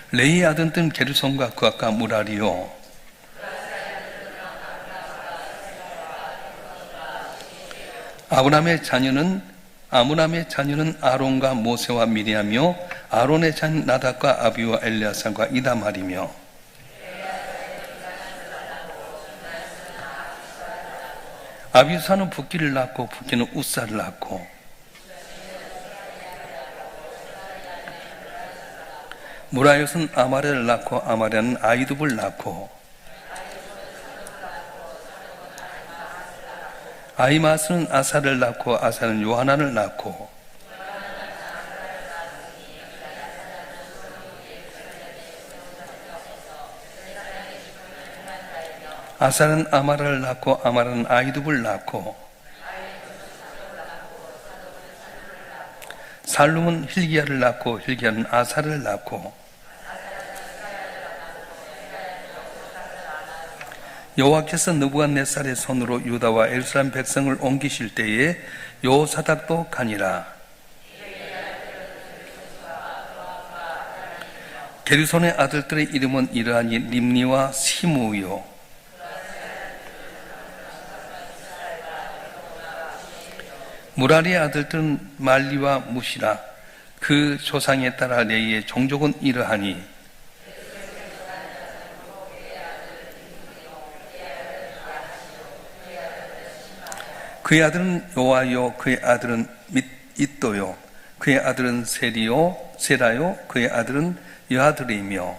레이의 아들들은 게르손과 그앗과 무라리요. 아므람의 자녀는 아론과 모세와 미리암이요, 아론의 자녀 나답과 아비와 엘레아살과 이다말이며, 아비우사는 붓기를 낳고 붓기는 우사를 낳고, 무라요스는 아마레를 낳고 아마레는 아이두블 낳고, 아히마스는 아사를 낳고 아사는 요하난을 낳고, 아사는 아마라를 낳고 아마라는 아이두블 낳고, 살룸은 hil기야를 낳고 hil기야는 아사를 낳고, 여호와께서 느부갓네살의 손으로 유다와 예루살렘 백성을 옮기실 때에 여호사닥도 가니라. 게르손의 아들들의 이름은 이러하니 림니와 시므요. 무라리의 아들들은 말리와 무시라. 그 조상에 따라 레이의 종족은 이러하니 그의 아들은 요아요, 그의 아들은 잇도요, 그의 아들은 세라요, 그의 아들은 여아들이며,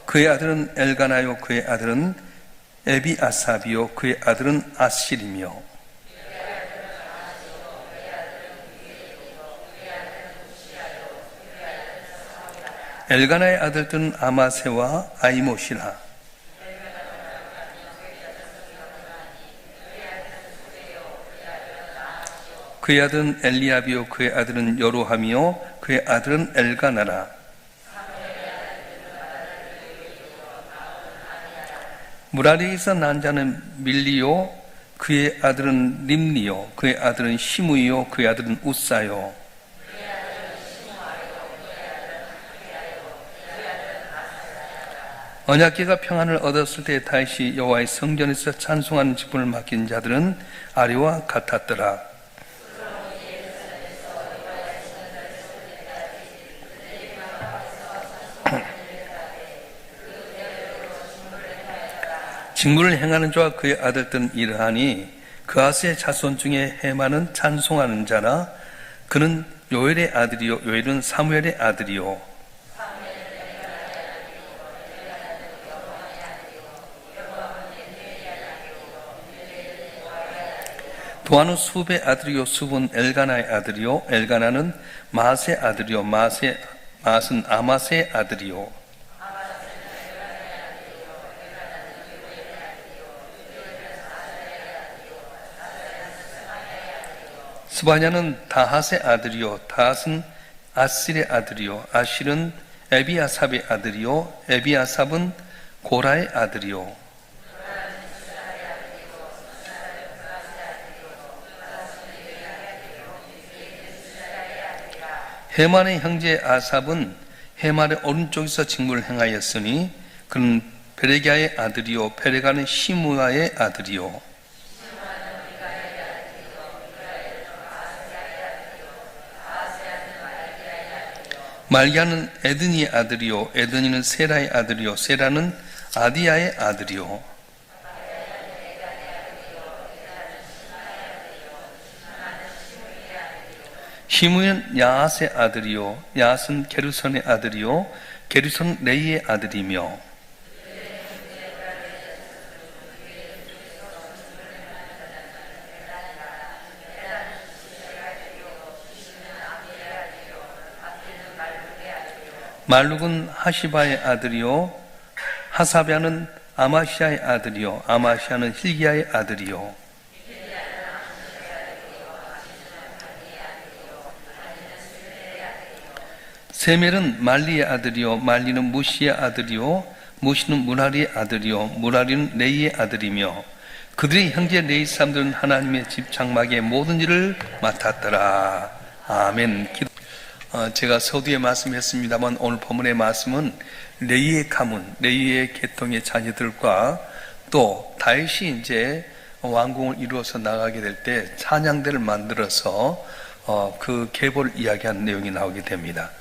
그의 아들은 엘가나요, 그의 아들은 에비아삽이요, 그의 아들은 아실이며, 엘가나의 아들들은 아마세와 아이못이라. 그의 아들은 엘리압이요, 그의 아들은 여로함이요, 그의 아들은 엘가나라. 무라리에서 난 자는 밀리요, 그의 아들은 림니요, 그의 아들은 시므이요, 그의 아들은 우사요. 언약궤가 평안을 얻었을 때 다윗이 여호와의 성전에서 찬송하는 직분을 맡긴 자들은 아리와 같았더라. 직무를 행하는 자와 그의 아들들은 이러하니 그아스의 자손 중에 헤만은 찬송하는 자라. 그는 요엘의 아들이요, 요엘은 사무엘의 아들이요, 도아는 수브의 아들이요, 수브는 엘가나의 아들이요, 엘가나는 마스의 아들이요, 맛은 아마스의 아들이요, 스바냐는 다핫의 아들이요, 다핫은 아실의 아들이요, 아실은 에비아삽의 아들이요, 에비아삽은 고라의 아들이요, 헤만의 형제 아삽은 헤만의 오른쪽에서 직무를 행하였으니 그는 베레기야의 아들이요, 베레가는 시므아의 아들이요, 말기야는 에드니의 아들이요, 에드니는 세라의 아들이요, 세라는 아디야의 아들이요, 시므는 야앗의 아들이요, 야앗은 게르손의 아들이요, 게르손은 레이의 아들이며, 말룩은 하시바의 아들이요, 하사랴는 아마시아의 아들이요, 아마시아는 hil기야의 아들이요, 세멜은 말리의 아들이요, 말리는 무시의 아들이요, 무시는 무라리의 아들이요, 무라리는 레이의 아들이며, 그들의 형제 레위 사람들은 하나님의 집 장막의 모든 일을 맡았더라. 아멘. 제가 서두에 말씀했습니다만 오늘 본문의 말씀은 레위의 가문, 레위의 계통의 자녀들과 또 다윗이 이제 왕궁을 이루어서 나가게 될 때 찬양대를 만들어서 그 계보를 이야기하는 내용이 나오게 됩니다.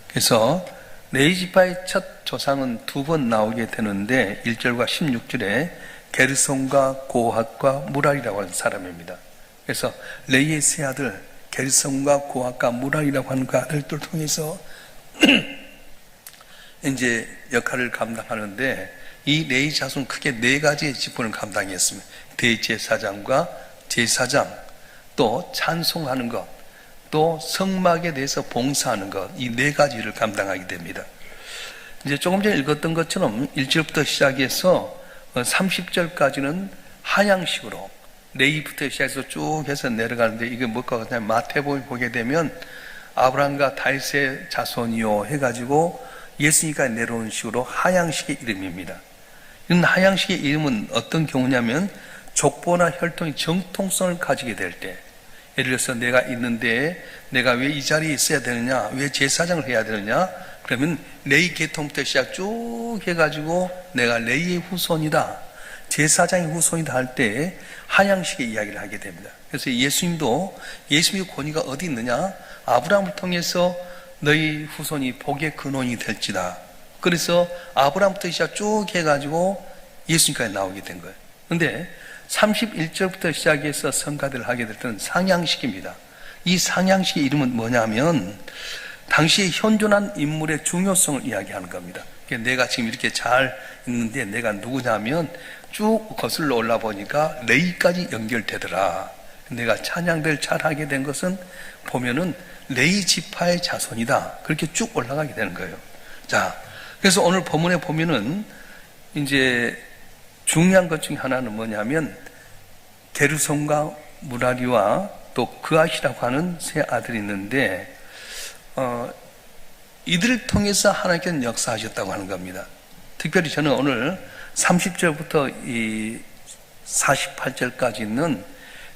그래서 레위 지파의 첫 조상은 두 번 나오게 되는데 1절과 16절에 게르손과 고핫과 무랄이라고 하는 사람입니다. 그래서 레위의 세 아들 게르손과 고핫과 무랄이라고 하는 그 아들들 통해서 이제 역할을 감당하는데 이 레위 자손은 크게 네 가지의 직분을 감당했습니다. 대제사장과 제사장, 또 찬송하는 것, 또 성막에 대해서 봉사하는 것, 이 네 가지를 감당하게 됩니다. 이제 조금 전에 읽었던 것처럼 1절부터 시작해서 30절까지는 하향식으로 레위부터 시작해서 쭉 해서 내려가는데 이게 뭘까 하면 마태복음 보게 되면 아브라함과 다윗의 자손이요 해가지고 예수님까지 내려오는 식으로 하향식의 이름입니다. 이런 하향식의 이름은 어떤 경우냐면 족보나 혈통의 정통성을 가지게 될 때, 예를 들어서 내가 있는데 내가 왜 이 자리에 있어야 되느냐, 왜 제사장을 해야 되느냐, 그러면 레위 계통부터 시작 쭉 해가지고 내가 레위의 후손이다, 제사장의 후손이다 할 때 하향식의 이야기를 하게 됩니다. 그래서 예수님도 예수님의 권위가 어디 있느냐, 아브라함을 통해서 너희 후손이 복의 근원이 될지다. 그래서 아브라함부터 시작 쭉 해가지고 예수님까지 나오게 된 거예요. 그런데 31절부터 시작해서 성가대를 하게 될 때는 상향식입니다. 이 상향식의 이름은 뭐냐면 당시에 현존한 인물의 중요성을 이야기하는 겁니다. 내가 지금 이렇게 잘 있는데 내가 누구냐면 쭉 거슬러 올라 보니까 레위까지 연결되더라. 내가 찬양대를 잘하게 된 것은 보면은 레위 지파의 자손이다. 그렇게 쭉 올라가게 되는 거예요. 자, 그래서 오늘 본문에 보면은 이제 중요한 것 중에 하나는 뭐냐면 게르손과 무라리와 또 그앗이라고 하는 세 아들이 있는데 이들을 통해서 하나님께서는 역사하셨다고 하는 겁니다. 특별히 저는 오늘 30절부터 이 48절까지 있는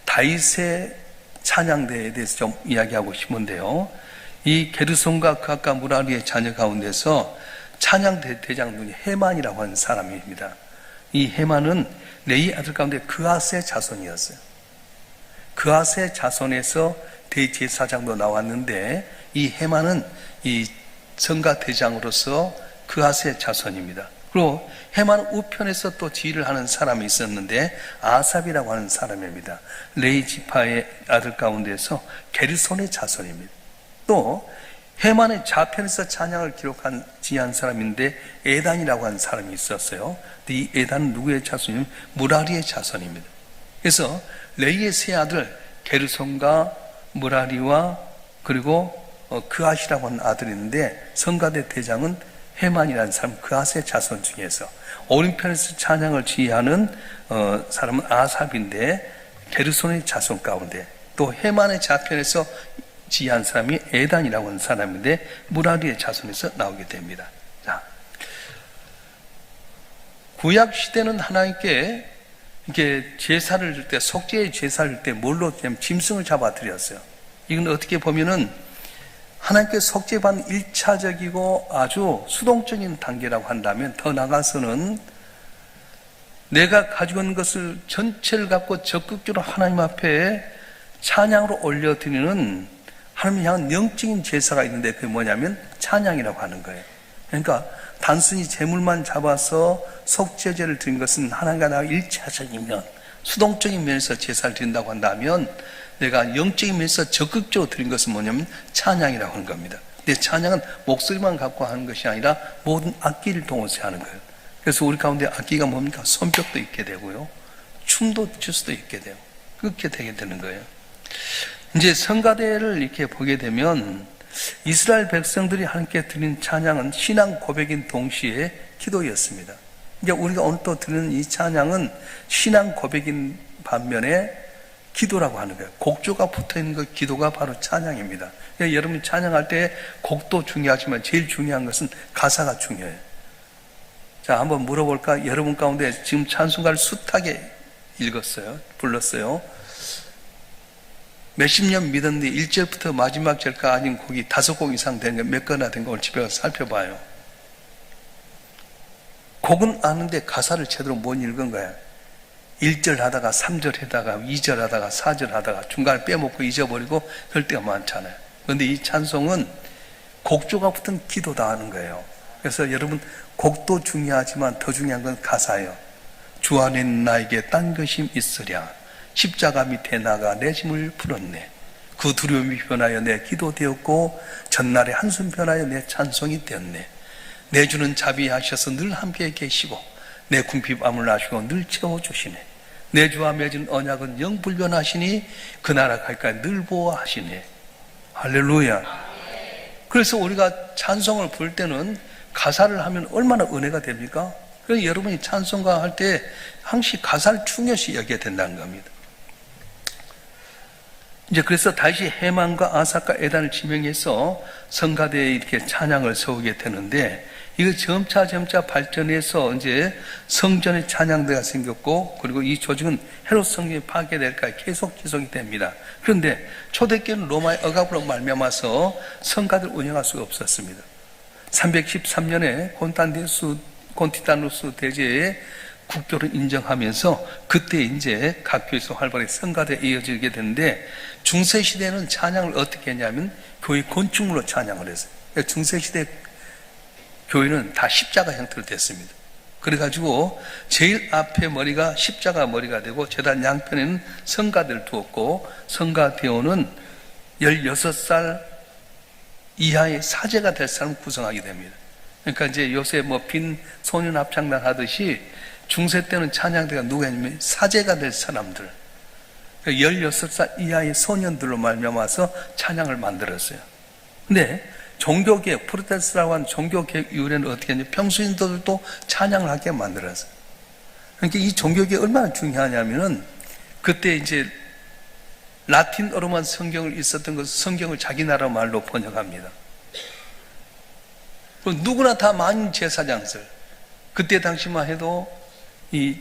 다윗의 찬양대에 대해서 좀 이야기하고 싶은데요. 이 게르손과 그앗과 무라리의 자녀 가운데서 찬양대 대장 중에 헤만이라고 하는 사람입니다. 이 헤만은 레위 아들 가운데 그앗의 자손이었어요. 그앗의 자손에서 대제사장도 나왔는데 이 헤만은 이 성가 대장으로서 그앗의 자손입니다. 그리고 헤만 우편에서 또 지휘를 하는 사람이 있었는데 아삽이라고 하는 사람입니다. 레위 지파의 아들 가운데서 게르손의 자손입니다. 또 헤만의 좌편에서 찬양을 기록한 지휘한 사람인데 에단이라고 하는 사람이 있었어요. 이 에단은 누구의 자손이냐면 무라리의 자손입니다. 그래서 레위의 세 아들 게르손과 무라리와 그리고 그앗이라고 하는 아들이 있는데 성가대 대장은 헤만이라는 사람, 그앗의 자손 중에서 오른편에서 찬양을 지휘하는 사람은 아삽인데 게르손의 자손 가운데, 또 헤만의 좌편에서 지휘한 사람이 에단이라고 하는 사람인데 무라리의 자손에서 나오게 됩니다. 자, 구약 시대는 하나님께 이렇게 제사를 줄 때, 속죄의 제사를 줄 때 뭘로 짐승을 잡아 드렸어요. 이건 어떻게 보면은 하나님께 속죄받는 1차적이고 아주 수동적인 단계라고 한다면, 더 나아가서는 내가 가지고 있는 것을 전체를 갖고 적극적으로 하나님 앞에 찬양으로 올려드리는 하나님을 향한 영적인 제사가 있는데 그게 뭐냐면 찬양이라고 하는 거예요. 그러니까 단순히 제물만 잡아서 속죄제를 드린 것은 하나님과 나와 1차적이면, 수동적인 면에서 제사를 드린다고 한다면 내가 영적인 면에서 적극적으로 드린 것은 뭐냐면 찬양이라고 하는 겁니다. 근데 찬양은 목소리만 갖고 하는 것이 아니라 모든 악기를 동원해서 하는 거예요. 그래서 우리 가운데 악기가 뭡니까? 손뼉도 있게 되고요, 춤도 출 수도 있게 되고, 그렇게 되게 되는 거예요. 이제 성가대를 이렇게 보게 되면 이스라엘 백성들이 하나님께 드린 찬양은 신앙 고백인 동시에 기도였습니다. 이제 우리가 오늘 또 드리는 이 찬양은 신앙 고백인 반면에 기도라고 하는 거예요. 곡조가 붙어있는 그 기도가 바로 찬양입니다. 그러니까 여러분이 찬양할 때 곡도 중요하지만 제일 중요한 것은 가사가 중요해요. 자, 한번 물어볼까? 여러분 가운데 지금 찬송가를 숱하게 읽었어요. 불렀어요. 몇십 년 믿었는데 1절부터 마지막 절까지 아닌 곡이 5곡 이상 되는 게 몇 거나 된 거 오늘 집에 가서 살펴봐요. 곡은 아는데 가사를 제대로 못 읽은 거야. 1절 하다가 3절 하다가 2절 하다가 4절 하다가 중간에 빼먹고 잊어버리고 그럴 때가 많잖아요. 그런데 이 찬송은 곡조가 붙은 기도다 하는 거예요. 그래서 여러분, 곡도 중요하지만 더 중요한 건 가사예요. 주 안에 나에게 딴 것임 있으랴. 십자가 밑에 나가 내 짐을 풀었네. 그 두려움이 변하여 내 기도 되었고 전날의 한숨 변하여 내 찬송이 되었네. 내 주는 자비하셔서 늘 함께 계시고 내 궁핍함을 아시고 늘 채워주시네. 내 주와 맺은 언약은 영 불변하시니 그 나라 갈까지 늘 보호하시네. 할렐루야. 그래서 우리가 찬송을 부를 때는 가사를 하면 얼마나 은혜가 됩니까? 그래서 여러분이 찬송가 할 때 항시 가사를 중요시 여겨야 된다는 겁니다. 이제 그래서 다시 해만과 아삭과 에단을 지명해서 성가대에 이렇게 찬양을 세우게 되는데, 이거 점차 발전해서 이제 성전의 찬양대가 생겼고, 그리고 이 조직은 헤롯 성전이 파괴될까 계속 지속이 됩니다. 그런데 초대교회는 로마의 억압으로 말미암아서 성가대를 운영할 수가 없었습니다. 313년에 곤티다누스 대제에 국교를 인정하면서 그때 이제 각 교회에서 활발히 성가대에 이어지게 되는데, 중세시대는 찬양을 어떻게 했냐면 교회 건축물로 찬양을 했어요. 중세시대 교회는 다 십자가 형태로 됐습니다. 그래가지고 제일 앞에 머리가 십자가 머리가 되고 제단 양편에는 성가대를 두었고, 성가대원은 16살 이하의 사제가 될 사람을 구성하게 됩니다. 그러니까 이제 요새 뭐 빈 소년 합창단 하듯이 중세 때는 찬양대가 누구냐면 사제가 될 사람들, 16살 이하의 소년들로 말미암아서 찬양을 만들었어요. 근데 종교개혁, 프로테스트라고 하는 종교개혁 이후에는 어떻게 했냐면 평신도들도 찬양을 하게 만들었어요. 그러니까 이 종교개혁이 얼마나 중요하냐면은 그때 이제 라틴어로만 성경을 있었던 것을 성경을 자기 나라 말로 번역합니다. 누구나 다 만인 제사장들, 그때 당시만 해도 이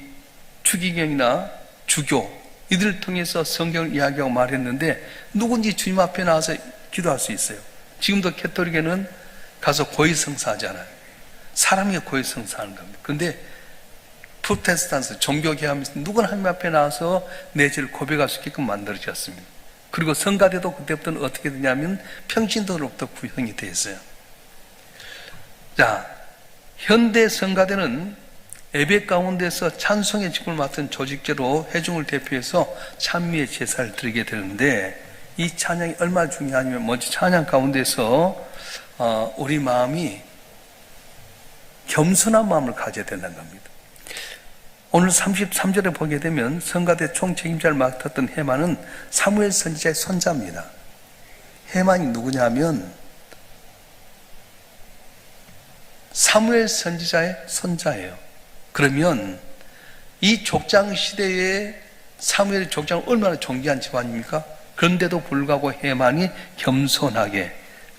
추기경이나 주교 이들을 통해서 성경을 이야기하고 말했는데 누군지 주님 앞에 나와서 기도할 수 있어요. 지금도 캐톨릭에는 가서 고해성사하잖아요. 사람이 고해성사하는 겁니다. 그런데 프로테스탄트 종교개혁하면서 누구나 하나님 앞에 나와서 내 죄를 고백할 수 있게끔 만들어졌습니다. 그리고 성가대도 그때부터는 어떻게 되냐면 평신도로부터 구형이 되었어요. 자, 현대 성가대는 예배 가운데서 찬송의 직분을 맡은 조직제로 회중을 대표해서 찬미의 제사를 드리게 되는데, 이 찬양이 얼마나 중요하냐면 먼저 찬양 가운데서 우리 마음이 겸손한 마음을 가져야 된다는 겁니다. 오늘 33절에 보게 되면 성가대 총책임자를 맡았던 해만은 사무엘 선지자의 손자입니다. 해만이 누구냐면 사무엘 선지자의 손자예요. 그러면 이 족장 시대에 사무엘의 족장은 얼마나 존귀한 집안입니까? 그런데도 불구하고 해만이 겸손하게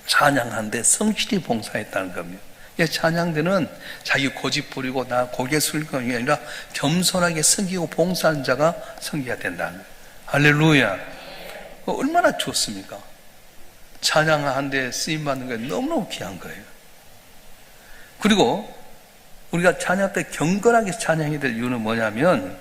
찬양하는데 성실히 봉사했다는 겁니다. 찬양대는 자기 고집 부리고 나 고개 숙이는 게 아니라 겸손하게 섬기고 봉사하는 자가 섬겨야 된다는 거예요. 할렐루야. 얼마나 좋습니까? 찬양하는데 쓰임받는 게 너무너무 귀한 거예요. 그리고 우리가 찬양 때 경건하게 찬양해야 될 이유는 뭐냐면,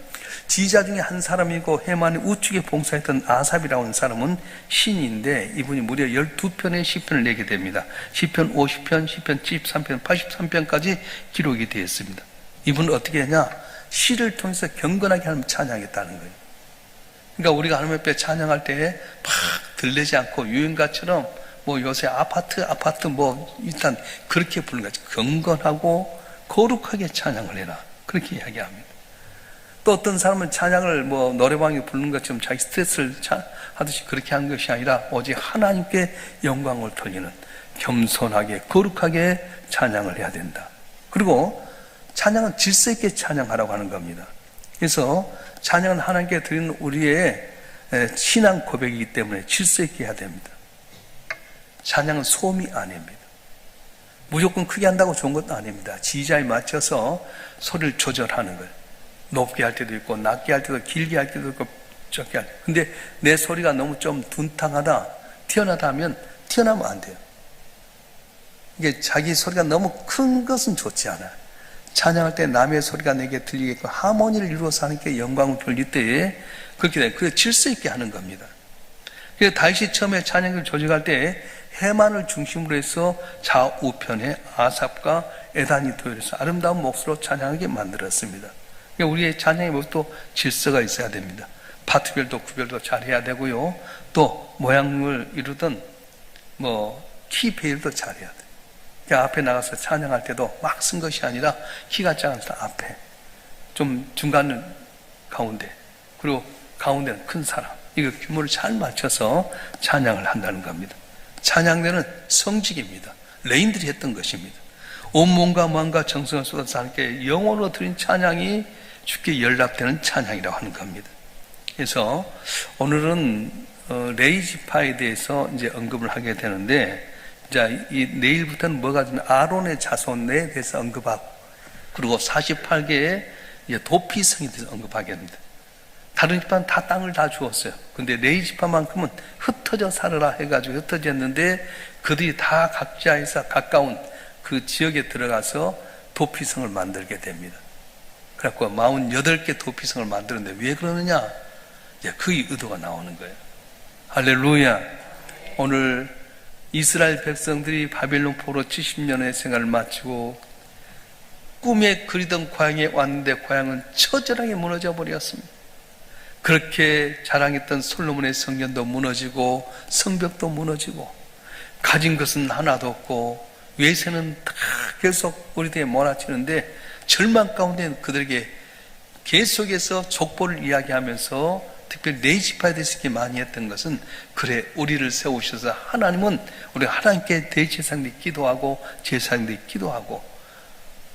지휘자 중에 한 사람이고 해만이 우측에 봉사했던 아삽이라고 하는 사람은 신인데 이분이 무려 12편의 시편을 내게 됩니다. 시편 50편, 시편 73편, 83편까지 기록이 되어 있습니다. 이분은 어떻게 하냐? 시를 통해서 경건하게 하나님 찬양했다는 거예요. 그러니까 우리가 하나님 앞에 찬양할 때 막 들리지 않고 유행가처럼 뭐 요새 아파트 뭐 일단 그렇게 부르는 거지. 경건하고 거룩하게 찬양을 해라, 그렇게 이야기합니다. 또 어떤 사람은 찬양을 뭐 노래방에 부르는 것처럼 자기 스트레스를 하듯이 그렇게 한 것이 아니라 오직 하나님께 영광을 돌리는 겸손하게 거룩하게 찬양을 해야 된다. 그리고 찬양은 질서 있게 찬양하라고 하는 겁니다. 그래서 찬양은 하나님께 드리는 우리의 신앙 고백이기 때문에 질서 있게 해야 됩니다. 찬양은 소음이 아닙니다. 무조건 크게 한다고 좋은 것도 아닙니다. 지휘자에 맞춰서 소리를 조절하는 거예요. 높게 할 때도 있고 낮게 할 때도 길게 할 때도 있고 적게 할 때. 근데 내 소리가 너무 좀 둔탁하다, 튀어나다 하면 튀어나오면 안 돼요. 이게 자기 소리가 너무 큰 것은 좋지 않아요. 찬양할 때 남의 소리가 내게 들리게끔 하모니를 이루어서 하는 게 영광을 돌릴 때에 그렇게 돼요. 그래서 질서 있게 하는 겁니다. 그래서 다윗이 처음에 찬양을 조직할 때 해만을 중심으로 해서 좌우편에 아삽과 에단이 도열해서 아름다운 몫으로 찬양하게 만들었습니다. 그러니까 우리의 찬양의 모습도 질서가 있어야 됩니다. 파트별도 구별도 잘 해야 되고요. 또 모양을 이루던 키 배열도 잘 해야 돼요. 그러니까 앞에 나가서 찬양할 때도 막 쓴 것이 아니라 키가 작아서 앞에, 좀 중간 가운데, 그리고 가운데는 큰 사람, 이거 규모를 잘 맞춰서 찬양을 한다는 겁니다. 찬양대는 성직입니다. 레인들이 했던 것입니다. 온몸과 마음과 정성을 쏟아서 함께 영혼으로 드린 찬양이 주께 연락되는 찬양이라고 하는 겁니다. 그래서 오늘은 레이지파에 대해서 이제 언급을 하게 되는데, 자, 내일부터는 뭐가 되면 아론의 자손에 대해서 언급하고, 그리고 48개의 도피성에 대해서 언급하게 됩니다. 다른 집안 다 땅을 다 주었어요. 근데 레이지파만큼은 흩어져 살아라 해가지고 흩어졌는데, 그들이 다 각자에서 가까운 그 지역에 들어가서 도피성을 만들게 됩니다. 그래갖고 48개 도피성을 만드는데 왜 그러느냐? 그 의도가 나오는 거예요. 할렐루야. 오늘 이스라엘 백성들이 바벨론 포로 70년의 생활을 마치고 꿈에 그리던 고향에 왔는데 고향은 처절하게 무너져 버렸습니다. 그렇게 자랑했던 솔로몬의 성전도 무너지고 성벽도 무너지고 가진 것은 하나도 없고 외세는 다 계속 우리들에 몰아치는데, 절망 가운데 그들에게 계속해서 족보를 이야기하면서 특별히 레이지파에 대해서 이렇게 많이 했던 것은, 그래 우리를 세우셔서 하나님은 우리 하나님께 대제사장들이 기도하고 제사장들이 기도하고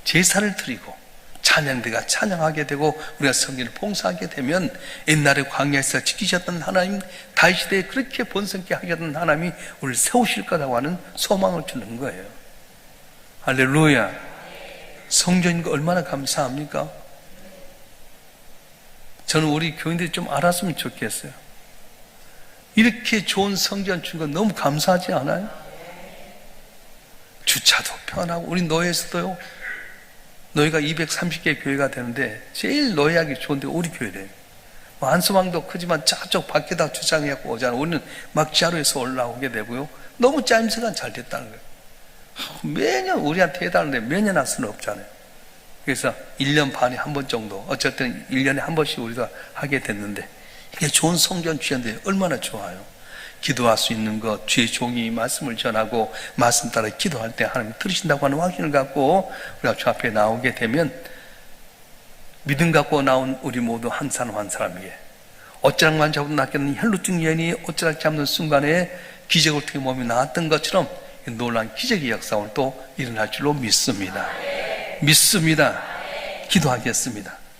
제사를 드리고 찬양대가 찬양하게 되고 우리가 성전을 봉사하게 되면 옛날에 광야에서 지키셨던 하나님, 다윗시대에 그렇게 번성케 하셨던 하나님이 우리를 세우실 거라고 하는 소망을 주는 거예요. 할렐루야. 성전인 거 얼마나 감사합니까? 저는 우리 교인들이 좀 알았으면 좋겠어요. 이렇게 좋은 성전 준 건 너무 감사하지 않아요? 주차도 편하고, 우리 노예에서도요, 노예가 230개 교회가 되는데 제일 노예하기 좋은데 우리 교회래요. 안수방도 크지만 저쪽 밖에다 주차해갖고 오잖아요. 우리는 막 지하로에서 올라오게 되고요. 너무 짜임새가 잘 됐다는 거예요. 매년 우리한테 해달라는데 매년 할 수는 없잖아요. 그래서 1년 반에 한 번 정도, 어쨌든 1년에 한 번씩 우리가 하게 됐는데, 이게 좋은 성전 주였는데 얼마나 좋아요. 기도할 수 있는 것, 주의 종이 말씀을 전하고 말씀 따라 기도할 때 하나님 들으신다고 하는 확신을 갖고 우리가 주 앞에 나오게 되면, 믿음 갖고 나온 우리 모두 한 사람 한 사람에게 어쩌락만 잡고 낚였는 혈루증 여인이 어쩌락 잡는 순간에 기적을 통해 몸이 나았던 것처럼 놀라운 기적의 역사가 또 일어날 줄로 믿습니다. 믿습니다. 기도하겠습니다.